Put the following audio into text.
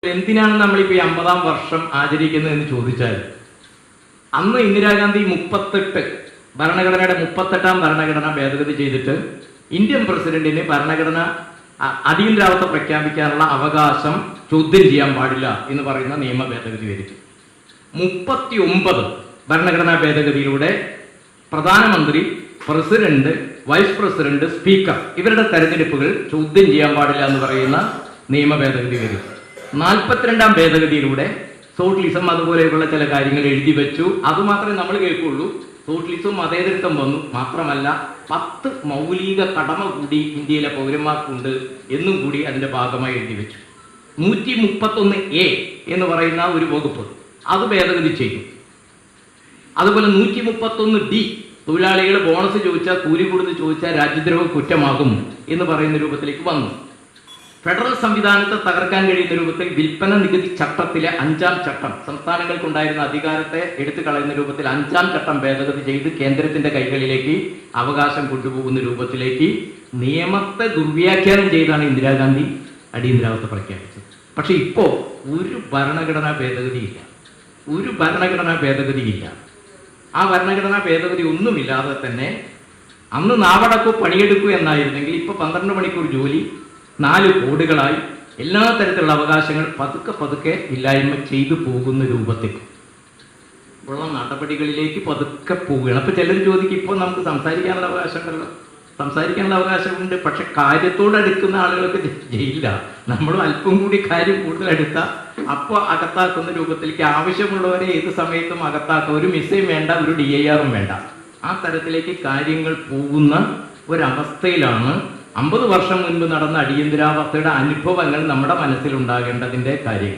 എന്തിനാണ് നമ്മളിപ്പോൾ ഈ 50-ാം വർഷം ആചരിക്കുന്നതെന്ന് ചോദിച്ചാൽ, അന്ന് ഇന്ദിരാഗാന്ധി 38 ഭരണഘടനയുടെ 38-ാം ഭരണഘടന ഭേദഗതി ചെയ്തിട്ട് ഇന്ത്യൻ പ്രസിഡന്റിന് ഭരണഘടന അടിയന്തരാവസ്ഥ പ്രഖ്യാപിക്കാനുള്ള അവകാശം ചോദ്യം ചെയ്യാൻ പാടില്ല എന്ന് പറയുന്ന നിയമ ഭേദഗതി വരുത്തി. 39 ഭരണഘടനാ ഭേദഗതിയിലൂടെ പ്രധാനമന്ത്രി, പ്രസിഡന്റ്, വൈസ് പ്രസിഡന്റ്, സ്പീക്കർ ഇവരുടെ തെരഞ്ഞെടുപ്പുകൾ ചോദ്യം ചെയ്യാൻ പാടില്ല എന്ന് പറയുന്ന നിയമ ഭേദഗതി വരും. 42-ാം ഭേദഗതിയിലൂടെ സോഷ്യലിസം അതുപോലെയുള്ള ചില കാര്യങ്ങൾ എഴുതി വെച്ചു. അതുമാത്രമേ നമ്മൾ കേൾക്കുള്ളൂ. സോഷ്യലിസവും മതേതരത്വം വന്നു. മാത്രമല്ല 10 മൗലിക കടമ കൂടി ഇന്ത്യയിലെ പൗരന്മാർക്കുണ്ട് എന്നും കൂടി അതിന്റെ ഭാഗമായി എഴുതി വെച്ചു. 131A എന്ന് പറയുന്ന ഒരു വകുപ്പ് അത് ഭേദഗതി ചെയ്തു. അതുപോലെ 131D തൊഴിലാളികൾ ബോണസ് ചോദിച്ചാൽ, കൂലി കൊടുത്ത് ചോദിച്ചാൽ രാജ്യദ്രോഹ കുറ്റമാകും എന്ന് പറയുന്ന രൂപത്തിലേക്ക് വന്നു. ഫെഡറൽ സംവിധാനത്തെ തകർക്കാൻ കഴിയുന്ന രൂപത്തിൽ വിൽപ്പന നികുതി ചട്ടത്തിലെ 5-ാം ചട്ടം, സംസ്ഥാനങ്ങൾക്കുണ്ടായിരുന്ന അധികാരത്തെ എടുത്തു കളയുന്ന രൂപത്തിൽ 5-ാം ചട്ടം ഭേദഗതി ചെയ്ത് കേന്ദ്രത്തിന്റെ കൈകളിലേക്ക് അവകാശം കൊണ്ടുപോകുന്ന രൂപത്തിലേക്ക് നിയമത്തെ ദുർവ്യാഖ്യാനം ചെയ്താണ് ഇന്ദിരാഗാന്ധി അടിയന്തരാവസ്ഥ പ്രഖ്യാപിച്ചത്. പക്ഷെ ഇപ്പോ ഒരു ഭരണഘടനാ ഭേദഗതിയില്ല. ആ ഭരണഘടനാ ഭേദഗതി ഒന്നുമില്ലാതെ തന്നെ അന്ന് നാവടക്കൂ പണിയെടുക്കൂ എന്നായിരുന്നെങ്കിൽ ഇപ്പൊ 12 മണിക്കൂർ ജോലി, 4 കോടുകളായി എല്ലാ തരത്തിലുള്ള അവകാശങ്ങൾ പതുക്കെ ഇല്ലായ്മ ചെയ്തു പോകുന്ന രൂപത്തിൽ ഉള്ള നടപടികളിലേക്ക് പതുക്കെ പോവുകയാണ്. അപ്പൊ ചിലർ ചോദിക്കും, ഇപ്പോൾ നമുക്ക് സംസാരിക്കാനുള്ള അവകാശമുണ്ടല്ലോ. സംസാരിക്കാനുള്ള അവകാശമുണ്ട്, പക്ഷെ കാര്യത്തോടടുക്കുന്ന ആളുകൾക്ക് ജയിലില്ല. നമ്മളും അല്പം കൂടി കാര്യം കൂടുതൽ എടുത്താൽ അപ്പോൾ അകത്താക്കുന്ന രൂപത്തിലേക്ക് ആവശ്യമുള്ളവരെ ഏത് സമയത്തും അകത്താക്കുക. ഒരു മിസ്സയും വേണ്ട, ഒരു DIR-ഉം വേണ്ട. ആ തരത്തിലേക്ക് കാര്യങ്ങൾ പോകുന്ന ഒരവസ്ഥയിലാണ് 50 വർഷം മുൻപ് നടന്ന അടിയന്തരാവസ്ഥയുടെ അനുഭവങ്ങൾ നമ്മുടെ മനസ്സിലുണ്ടാകേണ്ടതിൻ്റെ കാര്യം.